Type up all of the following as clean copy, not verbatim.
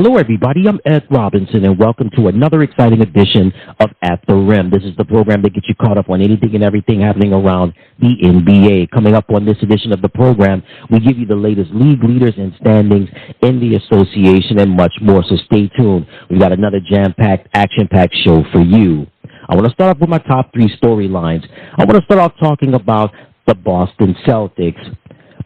Hello, everybody. I'm Ed Robinson, and welcome to another exciting edition of At the Rim. This is the program that gets you caught up on anything and everything happening around the NBA. Coming up on this edition of the program, we give you the latest league leaders and standings in the association and much more, so stay tuned. We've got another jam-packed, action-packed show for you. I want to start off with my top three storylines. I want to start off talking about the Boston Celtics.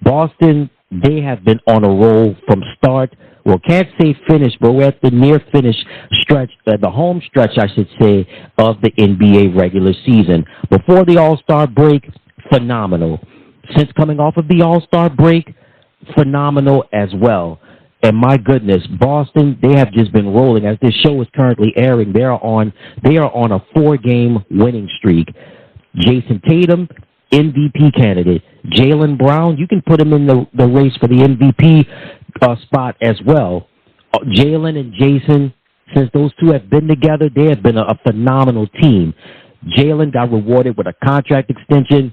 Boston, they have been on a roll from start. Well, can't say finish, but we're at the near finish stretch, the home stretch, I should say, of the NBA regular season. Before the All-Star break, phenomenal. Since coming off of the All-Star break, phenomenal as well. And my goodness, Boston, they have just been rolling. As this show is currently airing, they are on a 4-game winning streak. Jason Tatum, MVP candidate. Jaylen Brown, you can put him in the race for the MVP spot as well. Jaylen and Jason, since those two have been together, they have been a phenomenal team. Jaylen got rewarded with a contract extension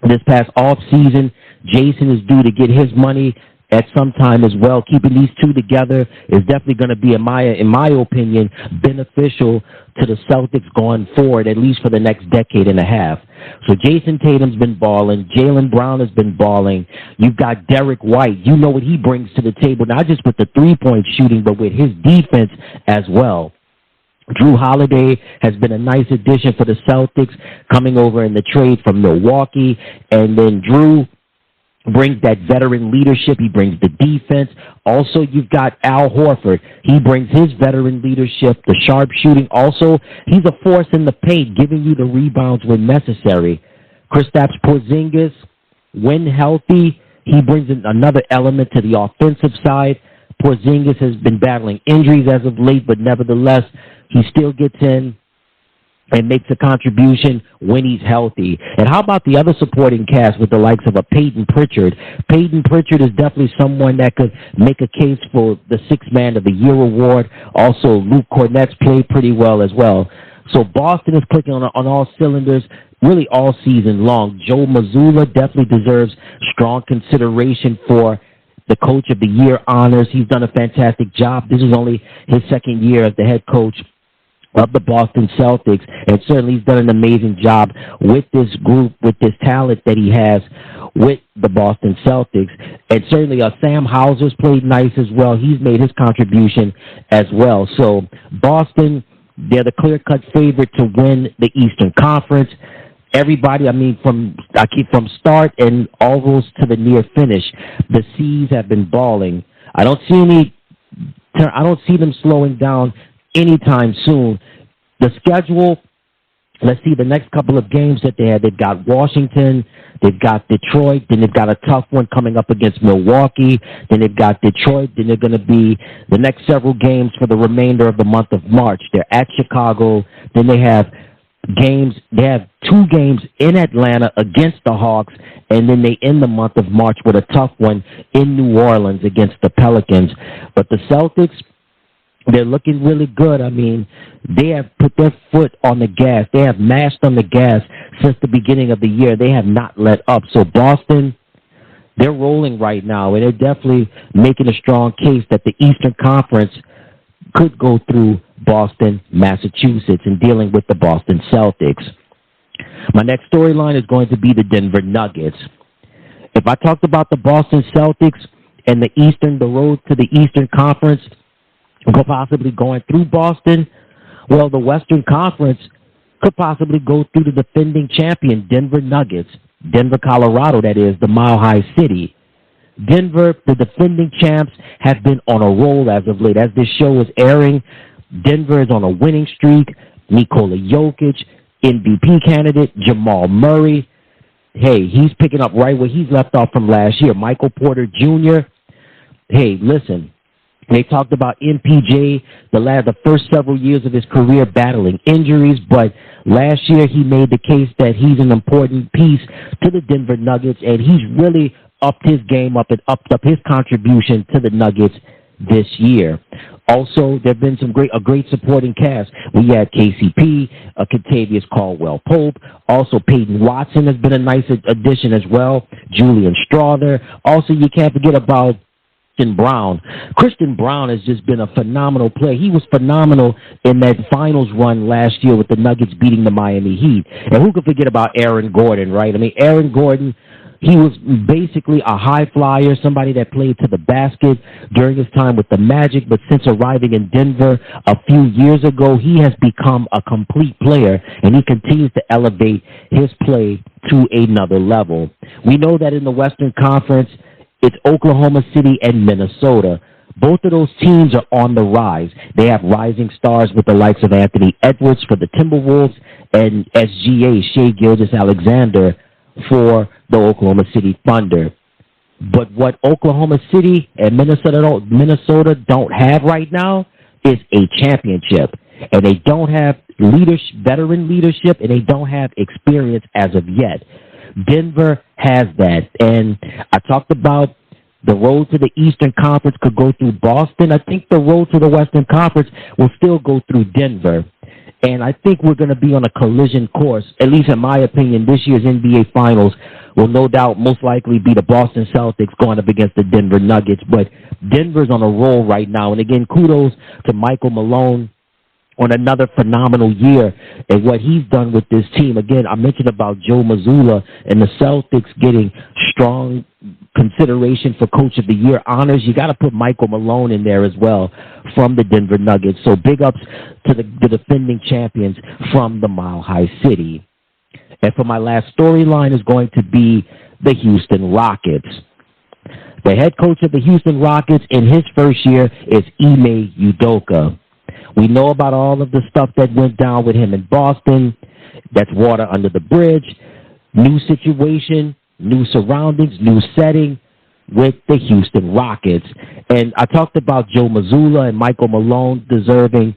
this past off season. Jason is due to get his money at some time as well. Keeping these two together is definitely going to be, in my opinion, beneficial to the Celtics going forward, at least for the next decade and a half. So Jason Tatum's been balling. Jaylen Brown has been balling. You've got Derek White. You know what he brings to the table, not just with the three-point shooting, but with his defense as well. Drew Holiday has been a nice addition for the Celtics, coming over in the trade from Milwaukee. And then Drew brings that veteran leadership. He brings the defense. Also, you've got Al Horford. He brings his veteran leadership, the sharp shooting. Also, he's a force in the paint, giving you the rebounds when necessary. Kristaps Porzingis, when healthy, he brings in another element to the offensive side. Porzingis has been battling injuries as of late, but nevertheless, he still gets in and makes a contribution when he's healthy. And how about the other supporting cast with the likes of a Peyton Pritchard? Peyton Pritchard is definitely someone that could make a case for the Sixth Man of the Year award. Also, Luke Cornett's played pretty well as well. So Boston is clicking on all cylinders really all season long. Joe Mazzulla definitely deserves strong consideration for the Coach of the Year honors. He's done a fantastic job. This is only his second year as the head coach of the Boston Celtics, and certainly he's done an amazing job with this group, with this talent that he has with the Boston Celtics. And certainly Sam Hauser's played nice as well. He's made his contribution as well. So Boston, they're the clear-cut favorite to win the Eastern Conference. Everybody, from start and almost to the near finish, the C's have been balling. I don't see them slowing down anytime soon. The schedule, let's see the next couple of games that they have. They've got Washington, they've got Detroit, then they've got a tough one coming up against Milwaukee, then they've got Detroit, then they're going to be the next several games for the remainder of the month of March. They're at Chicago, then they have two games in Atlanta against the Hawks, and then they end the month of March with a tough one in New Orleans against the Pelicans. But the Celtics, they're looking really good. They have put their foot on the gas. They have mashed on the gas since the beginning of the year. They have not let up. So Boston, they're rolling right now, and they're definitely making a strong case that the Eastern Conference could go through Boston, Massachusetts, and dealing with the Boston Celtics. My next storyline is going to be the Denver Nuggets. If I talked about the Boston Celtics and the road to the Eastern Conference, could possibly going through Boston, well, the Western Conference could possibly go through the defending champion, Denver Nuggets. Denver, Colorado, that is, the Mile High City. Denver, the defending champs, have been on a roll as of late. As this show is airing, Denver is on a winning streak. Nikola Jokic, MVP candidate, Jamal Murray. Hey, he's picking up right where he's left off from last year. Michael Porter Jr. Hey, listen. They talked about MPJ, the first several years of his career battling injuries, but last year he made the case that he's an important piece to the Denver Nuggets, and he's really upped his game up and upped up his contribution to the Nuggets this year. Also, there have been a great supporting cast. We had KCP, Kentavious Caldwell-Pope. Also, Peyton Watson has been a nice addition as well. Julian Strawther. Also, you can't forget about Christian Braun. Christian Braun has just been a phenomenal player. He was phenomenal in that finals run last year with the Nuggets beating the Miami Heat. And who could forget about Aaron Gordon, right? I mean, Aaron Gordon, he was basically a high flyer, somebody that played to the basket during his time with the Magic, but since arriving in Denver a few years ago, he has become a complete player, and he continues to elevate his play to another level. We know that in the Western Conference, it's Oklahoma City and Minnesota. Both of those teams are on the rise. They have rising stars with the likes of Anthony Edwards for the Timberwolves and SGA, Shai Gilgeous-Alexander, for the Oklahoma City Thunder. But what Oklahoma City and Minnesota don't have right now is a championship. And they don't have veteran leadership, and they don't have experience as of yet. Denver has that. And I talked about the road to the Eastern Conference could go through Boston. I think the road to the Western Conference will still go through Denver. And I think we're going to be on a collision course, at least in my opinion. This year's NBA Finals will no doubt most likely be the Boston Celtics going up against the Denver Nuggets. But Denver's on a roll right now. And again, kudos to Michael Malone on another phenomenal year and what he's done with this team. Again, I mentioned about Joe Mazzulla and the Celtics getting strong consideration for Coach of the Year honors. You got to put Michael Malone in there as well from the Denver Nuggets. So big ups to the defending champions from the Mile High City. And for my last storyline is going to be the Houston Rockets. The head coach of the Houston Rockets in his first year is Ime Udoka. We know about all of the stuff that went down with him in Boston. That's water under the bridge. New situation, new surroundings, new setting with the Houston Rockets. And I talked about Joe Mazzulla and Michael Malone deserving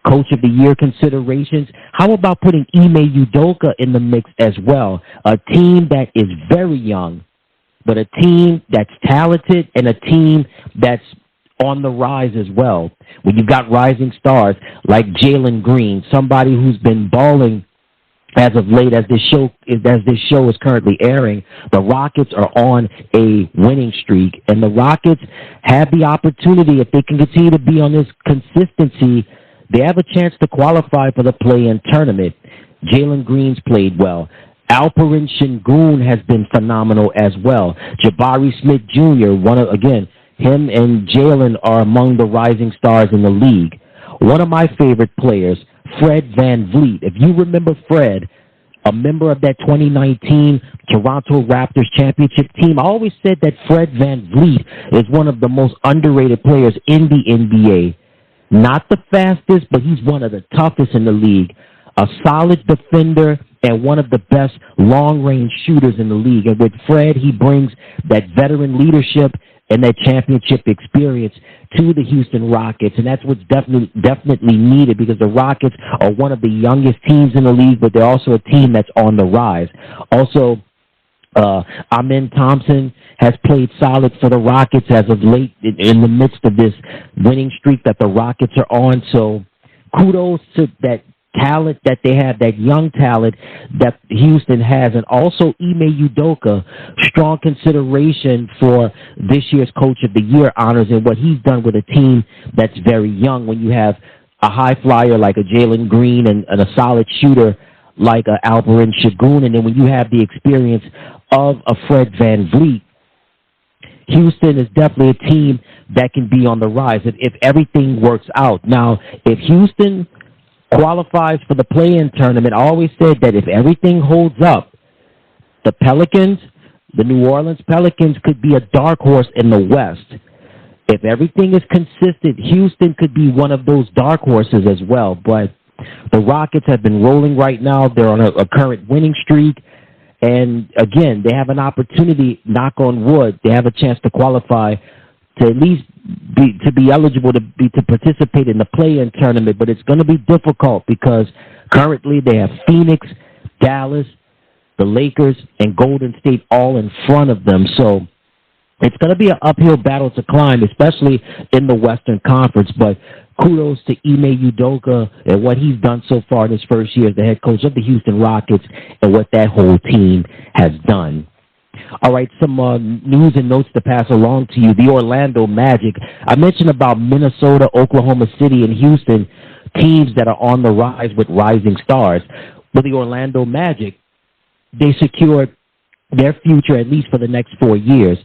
Coach of the Year considerations. How about putting Ime Udoka in the mix as well? A team that is very young, but a team that's talented and a team that's on the rise as well. When you've got rising stars like Jalen Green, somebody who's been balling as of late as this show is currently airing, the Rockets are on a winning streak, and the Rockets have the opportunity, if they can continue to be on this consistency, they have a chance to qualify for the play-in tournament. Jalen Green's played well. Alperen Sengun has been phenomenal as well. Jabari Smith Jr., him and Jalen are among the rising stars in the league. One of my favorite players, Fred VanVleet. If you remember Fred, a member of that 2019 Toronto Raptors championship team, I always said that Fred VanVleet is one of the most underrated players in the NBA. Not the fastest, but he's one of the toughest in the league. A solid defender and one of the best long-range shooters in the league. And with Fred, he brings that veteran leadership and that championship experience to the Houston Rockets, and that's what's definitely needed, because the Rockets are one of the youngest teams in the league, but they're also a team that's on the rise. Also, Amen Thompson has played solid for the Rockets as of late in the midst of this winning streak that the Rockets are on. So kudos to that talent that they have, that young talent that Houston has, and also Ime Udoka, strong consideration for this year's Coach of the Year honors and what he's done with a team that's very young. When you have a high flyer like a Jalen Green and a solid shooter like a Alperen Sengun, and then when you have the experience of a Fred VanVleet, Houston is definitely a team that can be on the rise if everything works out. Now, if Houston qualifies for the play-in tournament, I always said that if everything holds up, the Pelicans, the New Orleans Pelicans, could be a dark horse in the West. If everything is consistent, Houston could be one of those dark horses as well. But the Rockets have been rolling right now. They're on a current winning streak. And again, they have an opportunity, knock on wood, they have a chance to qualify to at least be eligible to participate in the play-in tournament, but it's going to be difficult because currently they have Phoenix, Dallas, the Lakers, and Golden State all in front of them. So it's going to be an uphill battle to climb, especially in the Western Conference. But kudos to Ime Udoka and what he's done so far in his first year as the head coach of the Houston Rockets and what that whole team has done. All right, some news and notes to pass along to you. The Orlando Magic. I mentioned about Minnesota, Oklahoma City, and Houston, teams that are on the rise with rising stars. With the Orlando Magic, they secured their future at least for the next 4 years.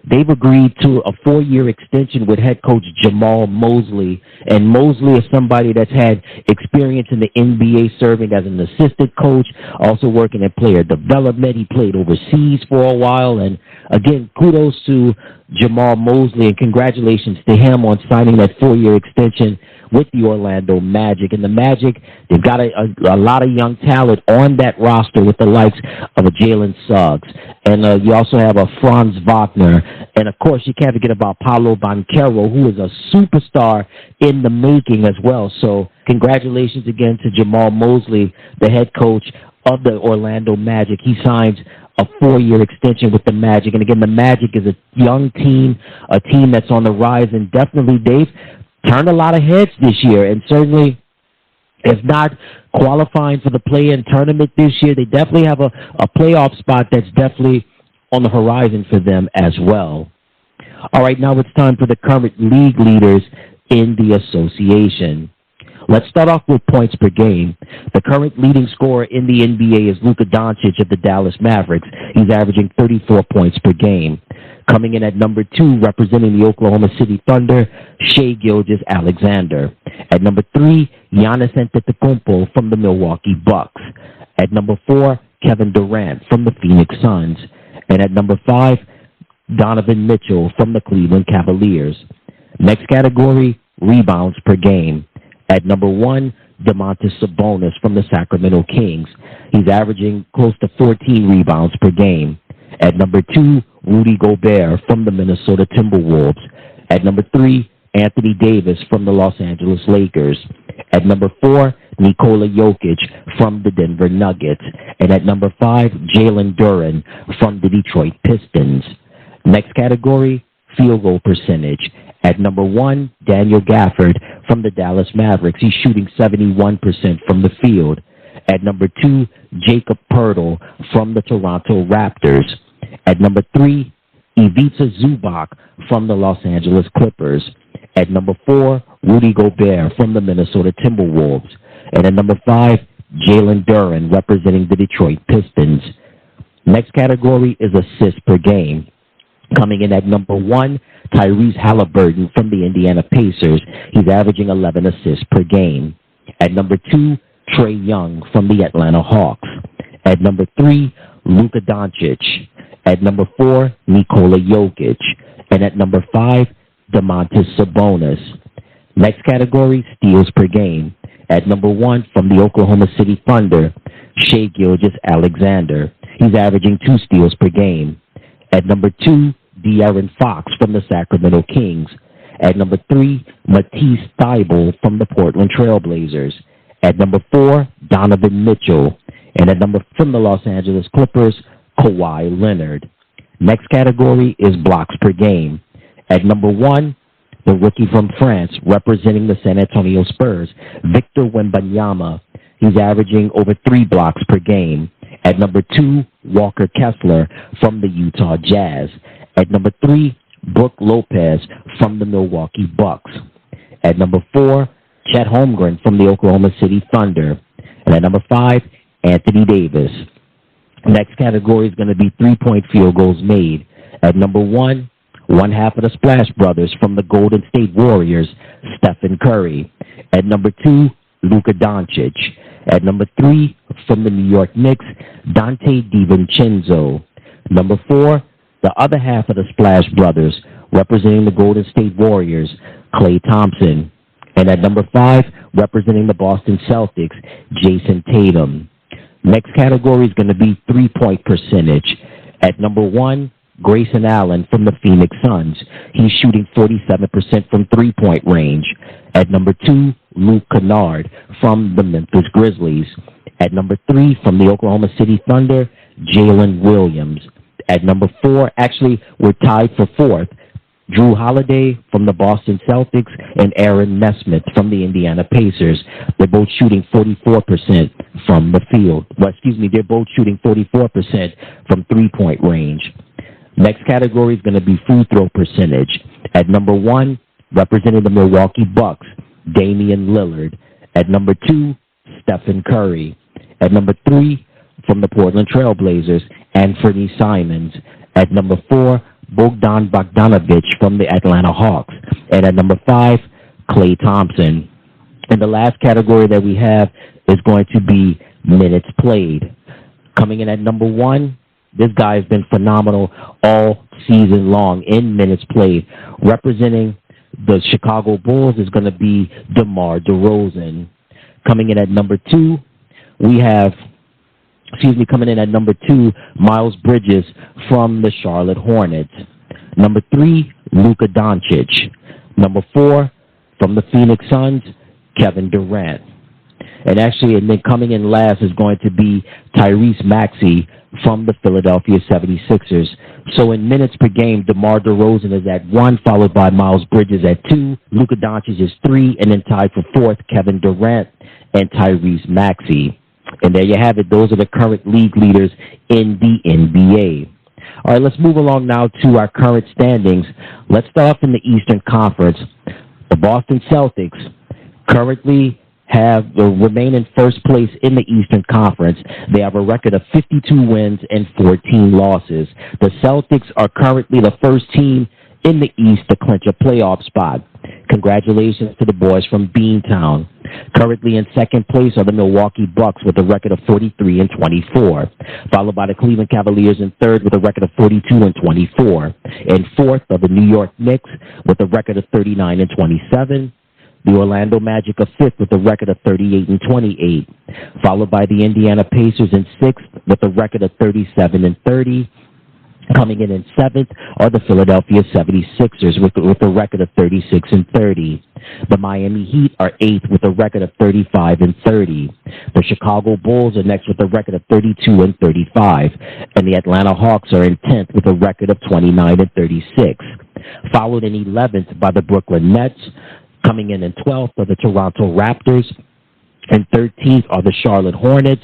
They've agreed to a 4-year extension with head coach Jamal Mosley. And Mosley is somebody that's had experience in the NBA serving as an assistant coach, also working in player development. He played overseas for a while. And again, kudos to Jamal Mosley and congratulations to him on signing that 4-year extension with the Orlando Magic. And the Magic, they've got a lot of young talent on that roster with the likes of a Jalen Suggs. And you also have a Franz Wagner. And, of course, you can't forget about Paolo Banchero, who is a superstar in the making as well. So congratulations again to Jamal Mosley, the head coach of the Orlando Magic. He signs a 4-year extension with the Magic. And, again, the Magic is a young team, a team that's on the rise, and definitely they've turned a lot of heads this year, and certainly if not qualifying for the play-in tournament this year, they definitely have a playoff spot that's definitely on the horizon for them as well. All right, now it's time for the current league leaders in the association. Let's start off with points per game. The current leading scorer in the NBA is Luka Doncic of the Dallas Mavericks. He's averaging 34 points per game. Coming in at number 2, representing the Oklahoma City Thunder, Shai Gilgeous-Alexander. At number 3, Giannis Antetokounmpo from the Milwaukee Bucks. At number 4, Kevin Durant from the Phoenix Suns. And at number 5, Donovan Mitchell from the Cleveland Cavaliers. Next category, rebounds per game. At number 1, Domantas Sabonis from the Sacramento Kings. He's averaging close to 14 rebounds per game. At number 2, Rudy Gobert from the Minnesota Timberwolves. At number 3, Anthony Davis from the Los Angeles Lakers. At number 4, Nikola Jokic from the Denver Nuggets. And at number 5, Jalen Duren from the Detroit Pistons. Next category, field goal percentage. At number 1, Daniel Gafford from the Dallas Mavericks. He's shooting 71% from the field. At number 2, Jakob Poeltl from the Toronto Raptors. At number 3, Ivica Zubac from the Los Angeles Clippers. At number 4, Rudy Gobert from the Minnesota Timberwolves. And at number 5, Jalen Duren representing the Detroit Pistons. Next category is assists per game. Coming in at number 1, Tyrese Halliburton from the Indiana Pacers. He's averaging 11 assists per game. At number 2, Trae Young from the Atlanta Hawks. At number 3, Luka Doncic. At number 4, Nikola Jokic. And at number 5, Domantas Sabonis. Next category, steals per game. At number 1, from the Oklahoma City Thunder, Shai Gilgeous-Alexander. He's averaging 2 steals per game. At number 2, De'Aaron Fox from the Sacramento Kings. At number 3, Matisse Thybulle from the Portland Trail Blazers. At number 4, Donovan Mitchell. And at number from the Los Angeles Clippers, Kawhi Leonard. Next category is blocks per game. At number 1, the rookie from France representing the San Antonio Spurs, Victor Wembanyama. He's averaging over 3 blocks per game. At number 2, Walker Kessler from the Utah Jazz. At number 3, Brook Lopez from the Milwaukee Bucks. At number 4, Chet Holmgren from the Oklahoma City Thunder. And at number 5, Anthony Davis. Next category is going to be 3-point field goals made. At number 1, one half of the Splash Brothers from the Golden State Warriors, Stephen Curry. At number 2, Luka Doncic. At number 3, from the New York Knicks, Dante DiVincenzo. Number 4, the other half of the Splash Brothers, representing the Golden State Warriors, Klay Thompson. And at number 5, representing the Boston Celtics, Jason Tatum. Next category is going to be 3-point percentage. At number 1, Grayson Allen from the Phoenix Suns. He's shooting 47% from 3-point range. At number 2, Luke Kennard from the Memphis Grizzlies. At number 3, from the Oklahoma City Thunder, Jalen Williams. At number 4, actually, we're tied for 4th, Drew Holiday from the Boston Celtics and Aaron Nesmith from the Indiana Pacers. They're both shooting 44% from the field. Well, they're both shooting 44% from 3-point range. Next category is going to be free throw percentage. At number 1, representing the Milwaukee Bucks, Damian Lillard. At number 2, Stephen Curry. At number 3, from the Portland Trailblazers, Anthony Simons. At number 4, Bogdan Bogdanovic from the Atlanta Hawks. And at number 5, Klay Thompson. And the last category that we have is going to be minutes played. Coming in at number 1, this guy has been phenomenal all season long in minutes played. Representing the Chicago Bulls is going to be DeMar DeRozan. Coming in at number 2, coming in at number 2, Miles Bridges from the Charlotte Hornets. Number 3, Luka Doncic. Number 4, from the Phoenix Suns, Kevin Durant. And then coming in last is going to be Tyrese Maxey from the Philadelphia 76ers. So in minutes per game, DeMar DeRozan is at 1, followed by Miles Bridges at 2. Luka Doncic is 3, and then tied for 4th, Kevin Durant and Tyrese Maxey. And there you have it. Those are the current league leaders in the NBA. All right, let's move along now to our current standings. Let's start off in the Eastern Conference. The Boston Celtics currently remain in first place in the Eastern Conference. They have a record of 52 wins and 14 losses. The Celtics are currently the first team in the East to clinch a playoff spot. Congratulations to the boys from Beantown. Currently in second place are the Milwaukee Bucks with a record of 43 and 24, followed by the Cleveland Cavaliers in third with a record of 42 and 24. And fourth are the New York Knicks with a record of 39 and 27. The Orlando Magic are fifth with a record of 38 and 28, followed by the Indiana Pacers in sixth with a record of 37 and 30. Coming in seventh are the Philadelphia 76ers with a record of 36 and 30. The Miami Heat are eighth with a record of 35 and 30. The Chicago Bulls are next with a record of 32 and 35. And the Atlanta Hawks are in 10th with a record of 29 and 36. Followed in 11th by the Brooklyn Nets. Coming in 12th are the Toronto Raptors. And 13th are the Charlotte Hornets.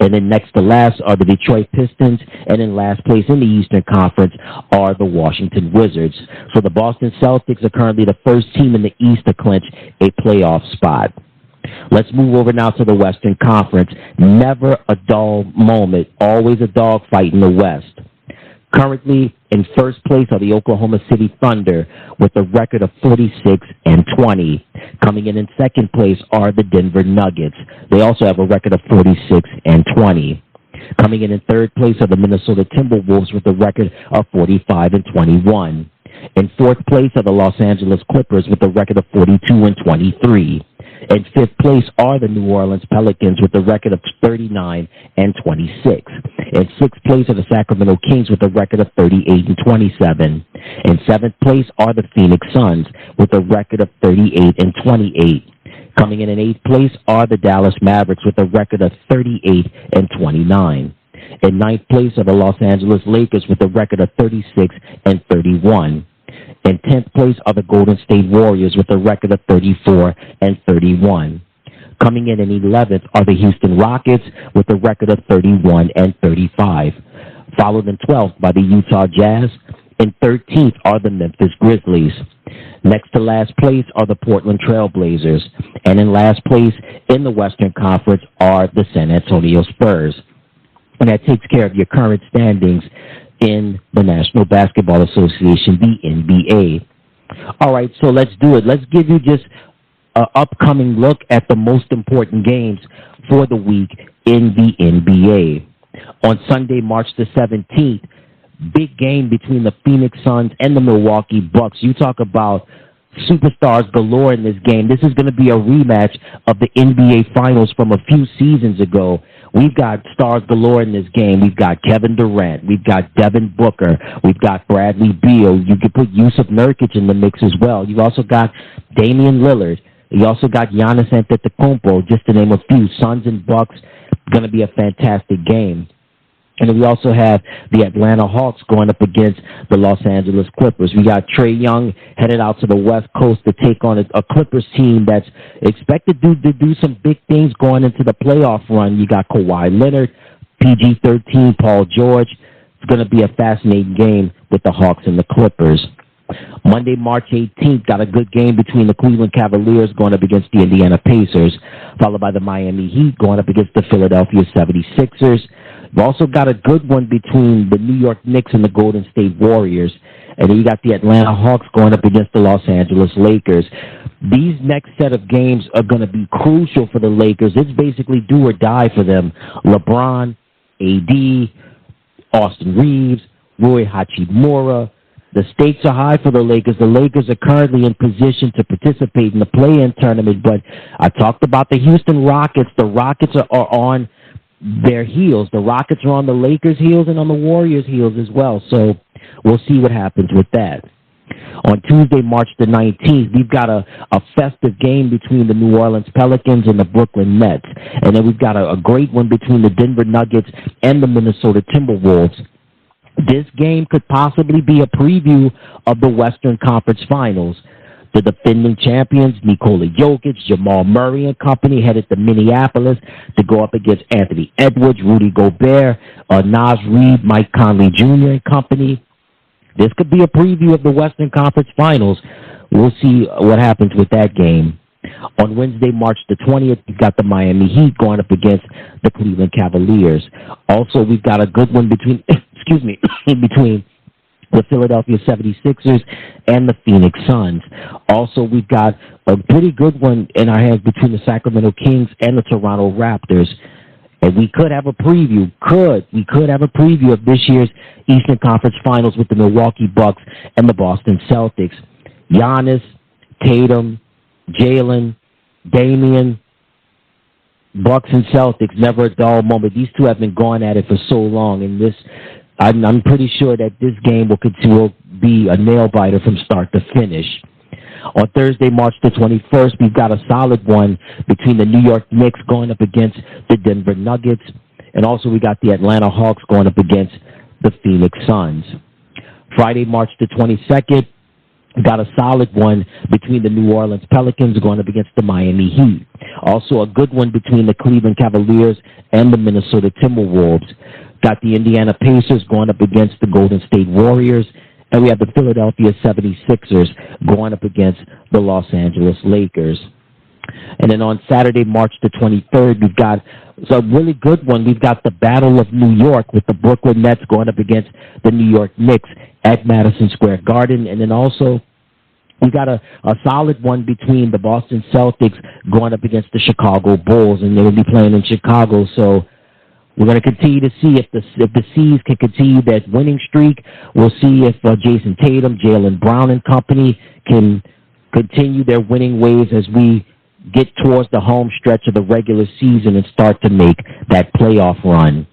And then next to last are the Detroit Pistons. And in last place in the Eastern Conference are the Washington Wizards. So the Boston Celtics are currently the first team in the East to clinch a playoff spot. Let's move over now to the Western Conference. Never a dull moment. Always a dogfight in the West. Currently in first place are the Oklahoma City Thunder with a record of 46 and 20. Coming in second place are the Denver Nuggets. They also have a record of 46 and 20. Coming in third place are the Minnesota Timberwolves with a record of 45 and 21. In fourth place are the Los Angeles Clippers with a record of 42 and 23. In fifth place are the New Orleans Pelicans with a record of 39 and 26. In sixth place are the Sacramento Kings with a record of 38 and 27. In seventh place are the Phoenix Suns with a record of 38 and 28. Coming in eighth place are the Dallas Mavericks with a record of 38 and 29. In ninth place are the Los Angeles Lakers with a record of 36 and 31. In 10th place are the Golden State Warriors with a record of 34 and 31. Coming in 11th are the Houston Rockets with a record of 31 and 35. Followed in 12th by the Utah Jazz. In 13th are the Memphis Grizzlies. Next to last place are the Portland Trailblazers. And in last place in the Western Conference are the San Antonio Spurs. And that takes care of your current standings in the National Basketball Association, the NBA. All right, so let's do it. Let's give you just an upcoming look at the most important games for the week in the NBA. On Sunday, March the 17th, big game between the Phoenix Suns and the Milwaukee Bucks. You talk about superstars galore in this game. This is going to be a rematch of the NBA Finals from a few seasons ago. We've got stars galore in this game. We've got Kevin Durant. We've got Devin Booker. We've got Bradley Beal. You could put Yusuf Nurkic in the mix as well. You've also got Damian Lillard. You also got Giannis Antetokounmpo, just to name a few. Suns and Bucks, going to be a fantastic game. And then we also have the Atlanta Hawks going up against the Los Angeles Clippers. We got Trae Young headed out to the West Coast to take on a Clippers team that's expected to do some big things going into the playoff run. You got Kawhi Leonard, PG-13, Paul George. It's going to be a fascinating game with the Hawks and the Clippers. Monday, March 18th, got a good game between the Cleveland Cavaliers going up against the Indiana Pacers, followed by the Miami Heat going up against the Philadelphia 76ers. We've also got a good one between the New York Knicks and the Golden State Warriors. And then you got the Atlanta Hawks going up against the Los Angeles Lakers. These next set of games are going to be crucial for the Lakers. It's basically do or die for them. LeBron, AD, Austin Reeves, Rui Hachimura. The stakes are high for the Lakers. The Lakers are currently in position to participate in the play-in tournament, but I talked about the Houston Rockets. The Rockets are on their heels. The Rockets are on the Lakers' heels and on the Warriors' heels as well, so we'll see what happens with that. On Tuesday, March the 19th, we've got a festive game between the New Orleans Pelicans and the Brooklyn Nets. And then we've got a great one between the Denver Nuggets and the Minnesota Timberwolves. This game could possibly be a preview of the Western Conference Finals. The defending champions, Nikola Jokic, Jamal Murray and company, headed to Minneapolis to go up against Anthony Edwards, Rudy Gobert, Naz Reid, Mike Conley Jr. and company. This could be a preview of the Western Conference Finals. We'll see what happens with that game. On Wednesday, March the 20th, we've got the Miami Heat going up against the Cleveland Cavaliers. Also, we've got a good one between, between the Philadelphia 76ers and the Phoenix Suns. Also, we've got a pretty good one in our hands between the Sacramento Kings and the Toronto Raptors. And we could have a preview, we could have a preview of this year's Eastern Conference Finals with the Milwaukee Bucks and the Boston Celtics. Giannis, Tatum, Jalen, Damian, Bucks and Celtics, never a dull moment. These two have been going at it for so long, and I'm pretty sure that this game will be a nail-biter from start to finish. On Thursday, March the 21st, we've got a solid one between the New York Knicks going up against the Denver Nuggets, and also we got the Atlanta Hawks going up against the Phoenix Suns. Friday, March the 22nd, we got a solid one between the New Orleans Pelicans going up against the Miami Heat. Also a good one between the Cleveland Cavaliers and the Minnesota Timberwolves. Got the Indiana Pacers going up against the Golden State Warriors. And we have the Philadelphia 76ers going up against the Los Angeles Lakers. And then on Saturday, March the 23rd, we've got a really good one. We've got the Battle of New York with the Brooklyn Nets going up against the New York Knicks at Madison Square Garden. And then also we got a solid one between the Boston Celtics going up against the Chicago Bulls, and they'll be playing in Chicago. So we're going to continue to see if the C's can continue that winning streak. We'll see if Jason Tatum, Jaylen Brown and company can continue their winning ways as we get towards the home stretch of the regular season and start to make that playoff run.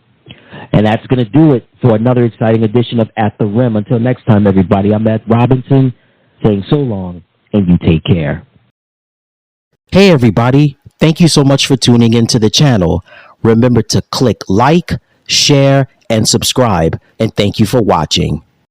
And that's going to do it for another exciting edition of At the Rim. Until next time, everybody, I'm Matt Robinson saying so long, and you take care. Hey, everybody. Thank you so much for tuning into the channel. Remember to click like, share, and subscribe. And thank you for watching.